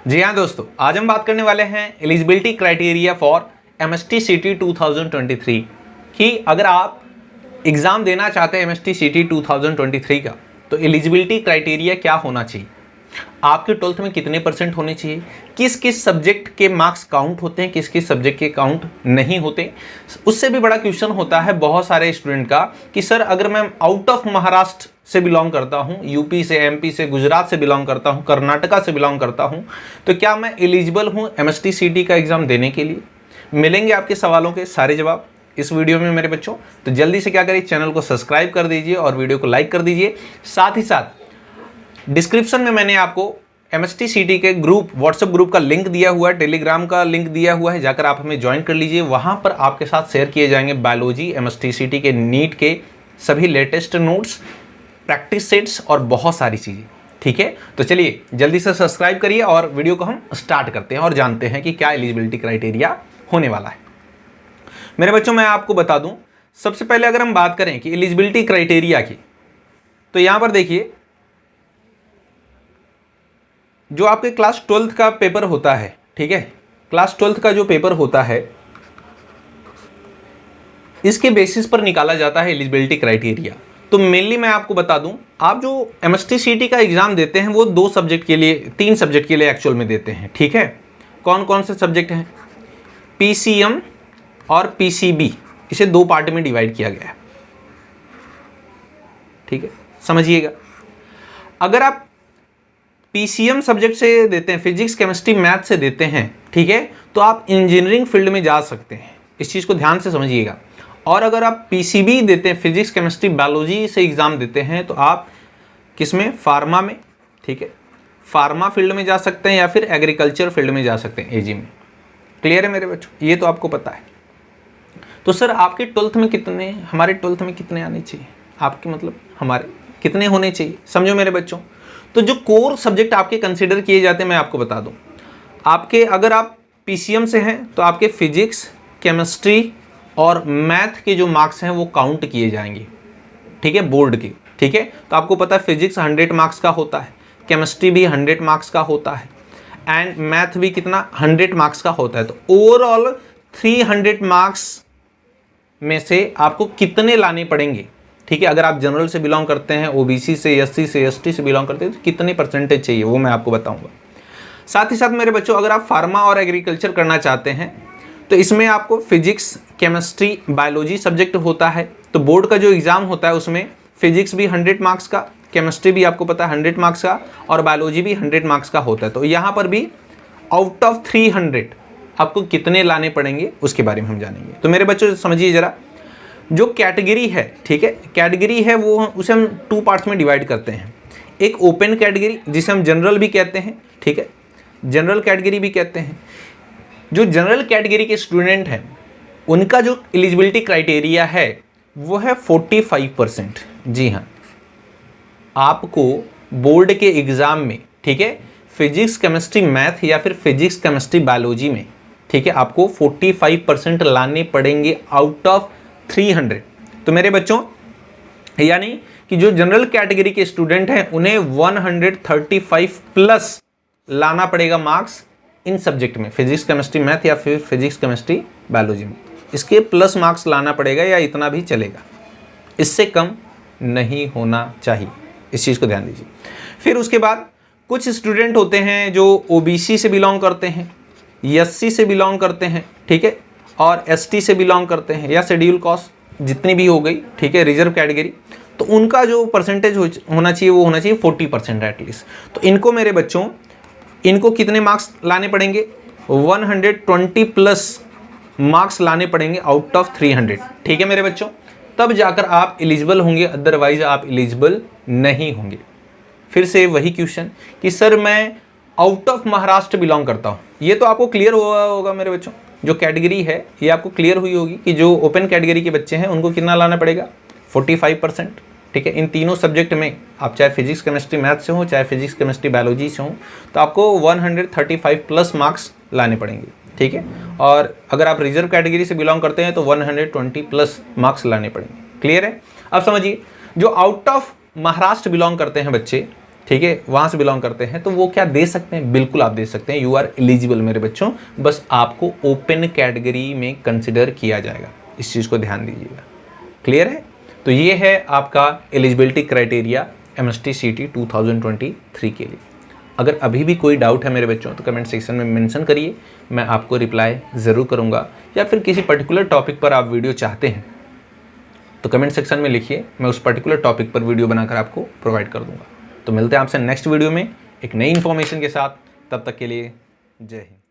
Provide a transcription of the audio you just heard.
जी हाँ दोस्तों, आज हम बात करने वाले हैं एलिजिबिलिटी क्राइटेरिया फॉर एमएसटी सीटी 2023 कि अगर आप एग्ज़ाम देना चाहते हैं एमएसटी सीटी 2023 का तो एलिजिबिलिटी क्राइटेरिया क्या होना चाहिए, आपके 12th में कितने परसेंट होने चाहिए, किस किस सब्जेक्ट के मार्क्स काउंट होते हैं, किस किस सब्जेक्ट के काउंट नहीं होते। उससे भी बड़ा क्वेश्चन होता है बहुत सारे स्टूडेंट का कि सर अगर मैं आउट ऑफ महाराष्ट्र से बिलोंग करता हूँ, यूपी से, एमपी से, गुजरात से बिलोंग करता हूँ, कर्नाटका से बिलोंग करता हूँ, तो क्या मैं एलिजिबल हूँ एमएसटी सीटी का एग्ज़ाम देने के लिए। मिलेंगे आपके सवालों के सारे जवाब इस वीडियो में मेरे बच्चों। तो जल्दी से क्या करिए, चैनल को सब्सक्राइब कर दीजिए और वीडियो को लाइक कर दीजिए। साथ ही साथ डिस्क्रिप्शन में मैंने आपको एमएसटी सीटी के ग्रुप, व्हाट्सएप ग्रुप का लिंक दिया हुआ है, टेलीग्राम का लिंक दिया हुआ है, जाकर आप हमें ज्वाइन कर लीजिए। वहाँ पर आपके साथ शेयर किए जाएंगे बायोलॉजी, एमएसटी सीटी के नीट के सभी लेटेस्ट नोट्स, प्रैक्टिस सेट्स और बहुत सारी चीज़ें। ठीक है, तो चलिए जल्दी से सब्सक्राइब करिए और वीडियो को हम स्टार्ट करते हैं और जानते हैं कि क्या एलिजिबिलिटी क्राइटेरिया होने वाला है। मेरे बच्चों, मैं आपको बता दूं, सबसे पहले अगर हम बात करें कि एलिजिबिलिटी क्राइटेरिया की, तो यहां पर देखिए जो आपके क्लास 12th का पेपर होता है, ठीक है, क्लास 12th का जो पेपर होता है इसके बेसिस पर निकाला जाता है एलिजिबिलिटी क्राइटेरिया। तो मेनली मैं आपको बता दूं, आप जो एमएसटी सीटी का एग्जाम देते हैं वो 2 सब्जेक्ट के लिए, 3 सब्जेक्ट के लिए एक्चुअल में देते हैं। ठीक है, कौन कौन से सब्जेक्ट हैं? पीसीएम और पीसीबी, इसे 2 पार्ट में डिवाइड किया गया है। ठीक है, समझिएगा। अगर आप पीसीएम सब्जेक्ट से देते हैं, फिजिक्स केमिस्ट्री मैथ से देते हैं, ठीक है, तो आप इंजीनियरिंग फील्ड में जा सकते हैं। इस चीज़ को ध्यान से समझिएगा। और अगर आप पीसीबी देते हैं, फिजिक्स केमिस्ट्री बायोलॉजी से एग्ज़ाम देते हैं, तो आप किस में? फार्मा में। ठीक है, फार्मा फील्ड में जा सकते हैं या फिर एग्रीकल्चर फील्ड में जा सकते हैं, एजी में। क्लियर है मेरे बच्चों? ये तो आपको पता है। तो सर आपके 12th में कितने, हमारे 12th में कितने आने चाहिए, आपके मतलब हमारे कितने होने चाहिए, समझो मेरे बच्चों। तो जो कोर सब्जेक्ट आपके कंसिडर किए जाते हैं मैं आपको बता दूं, आपके अगर आप पीसीएम से हैं तो आपके फिजिक्स, केमिस्ट्री और मैथ के जो मार्क्स हैं वो काउंट किए जाएंगे। ठीक है, बोर्ड के। ठीक है, तो आपको पता है फिजिक्स 100 मार्क्स का होता है, केमिस्ट्री भी 100 मार्क्स का होता है एंड मैथ भी कितना, 100 मार्क्स का होता है। तो ओवरऑल 300 मार्क्स में से आपको कितने लाने पड़ेंगे? ठीक है, अगर आप जनरल से बिलोंग करते हैं, ओबीसी से, एससी से, एसटी से बिलोंग करते हैं, तो कितने परसेंटेज चाहिए वो मैं आपको बताऊंगा। साथ ही साथ मेरे बच्चों, अगर आप फार्मा और एग्रीकल्चर करना चाहते हैं तो इसमें आपको फिजिक्स, केमिस्ट्री, बायोलॉजी सब्जेक्ट होता है। तो बोर्ड का जो एग्ज़ाम होता है उसमें फिजिक्स भी 100 मार्क्स का, केमिस्ट्री भी आपको पता है 100 मार्क्स का और बायोलॉजी भी 100 मार्क्स का होता है। तो यहाँ पर भी आउट ऑफ 300 आपको कितने लाने पड़ेंगे उसके बारे में हम जानेंगे। तो मेरे बच्चों समझिए ज़रा, जो कैटेगरी है, ठीक है, कैटेगरी है वो उसे हम 2 पार्ट्स में डिवाइड करते हैं। एक ओपन कैटेगरी जिसे हम जनरल भी कहते हैं, ठीक है, जनरल कैटेगरी भी कहते हैं। जो जनरल कैटेगरी के स्टूडेंट हैं उनका जो एलिजिबिलिटी क्राइटेरिया है वो है 45%। जी हाँ, आपको बोर्ड के एग्ज़ाम में, ठीक है, फिजिक्स केमिस्ट्री मैथ या फिर फिजिक्स केमिस्ट्री बायोलॉजी में, ठीक है, आपको 45% लाने पड़ेंगे आउट ऑफ 300। तो मेरे बच्चों यानी कि जो जनरल कैटेगरी के स्टूडेंट हैं उन्हें 135 प्लस लाना पड़ेगा मार्क्स इन सब्जेक्ट में, फिजिक्स केमिस्ट्री मैथ या फिर फिजिक्स केमिस्ट्री बायोलॉजी में। इसके प्लस मार्क्स लाना पड़ेगा या इतना भी चलेगा, इससे कम नहीं होना चाहिए। इस चीज़ को ध्यान दीजिए। फिर उसके बाद कुछ स्टूडेंट होते हैं जो ओबीसी से बिलोंग करते हैं, एससी से बिलोंग करते हैं, ठीक है, और एसटी से बिलोंग करते हैं या शेड्यूल कास्ट जितनी भी हो गई, ठीक है, रिजर्व कैटेगरी। तो उनका जो परसेंटेज होना चाहिए वो होना चाहिए 40% एटलीस्ट। तो इनको मेरे बच्चों, इनको कितने मार्क्स लाने पड़ेंगे? 120 प्लस मार्क्स लाने पड़ेंगे आउट ऑफ 300। ठीक है मेरे बच्चों, तब जाकर आप एलिजिबल होंगे, अदरवाइज आप एलिजिबल नहीं होंगे। फिर से वही क्वेश्चन कि सर मैं आउट ऑफ महाराष्ट्र बिलोंग करता हूँ, ये तो आपको क्लियर हुआ होगा मेरे बच्चों। जो कैटेगरी है ये आपको क्लियर हुई होगी कि जो ओपन कैटेगरी के बच्चे हैं उनको कितना लाना पड़ेगा? 45%। ठीक है, इन तीनों सब्जेक्ट में आप चाहे फिजिक्स केमिस्ट्री मैथ से हो, चाहे फिजिक्स केमिस्ट्री बायोलॉजी से हो, तो आपको 135 प्लस मार्क्स लाने पड़ेंगे। ठीक है, और अगर आप रिजर्व कैटेगरी से बिलोंग करते हैं तो 120 प्लस मार्क्स लाने पड़ेंगे। क्लियर है? अब समझिए, जो आउट ऑफ महाराष्ट्र बिलोंग करते हैं बच्चे, ठीक है, वहाँ से बिलोंग करते हैं, तो वो क्या दे सकते हैं? बिल्कुल आप दे सकते हैं, यू आर एलिजिबल मेरे बच्चों, बस आपको ओपन कैटेगरी में कंसिडर किया जाएगा, इस चीज़ को ध्यान दीजिएगा। क्लियर है? तो ये है आपका एलिजिबिलिटी क्राइटेरिया एमएसटी सीटी 2023 के लिए। अगर अभी भी कोई डाउट है मेरे बच्चों तो कमेंट सेक्शन में मेंशन करिए, मैं आपको रिप्लाई ज़रूर करूँगा। या फिर किसी पर्टिकुलर टॉपिक पर आप वीडियो चाहते हैं तो कमेंट सेक्शन में लिखिए, मैं उस पर्टिकुलर टॉपिक पर वीडियो बनाकर आपको प्रोवाइड कर दूँगा। तो मिलते हैं आपसे नेक्स्ट वीडियो में एक नई इन्फॉर्मेशन के साथ, तब तक के लिए जय हिंद।